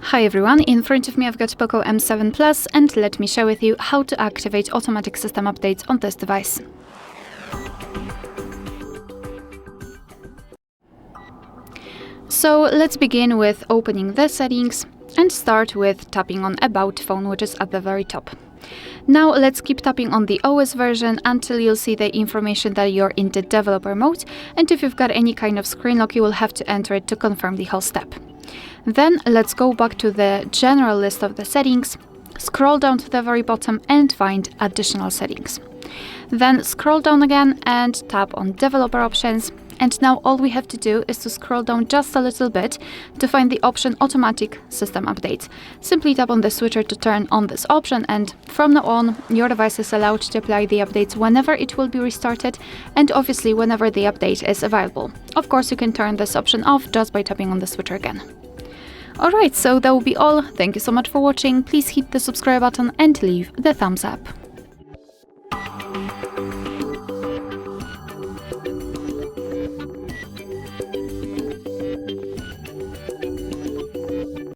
Hi everyone, in front of me I've got POCO M7 Plus and let me share with you how to activate automatic system updates on this device. So let's begin with opening the settings and start with tapping on About Phone, which is at the very top. Now let's keep tapping on the OS version until you'll see the information that you're in the developer mode, and if you've got any kind of screen lock you will have to enter it to confirm the whole step. Then let's go back to the general list of the settings, scroll down to the very bottom and find additional settings. Then scroll down again and tap on developer options, and now all we have to do is to scroll down just a little bit to find the option automatic system updates. Simply tap on the switcher to turn on this option, and from now on your device is allowed to apply the updates whenever it will be restarted and obviously whenever the update is available. Of course you can turn this option off just by tapping on the switcher again. Alright, so that will be all. Thank you so much for watching. Please hit the subscribe button and leave the thumbs up.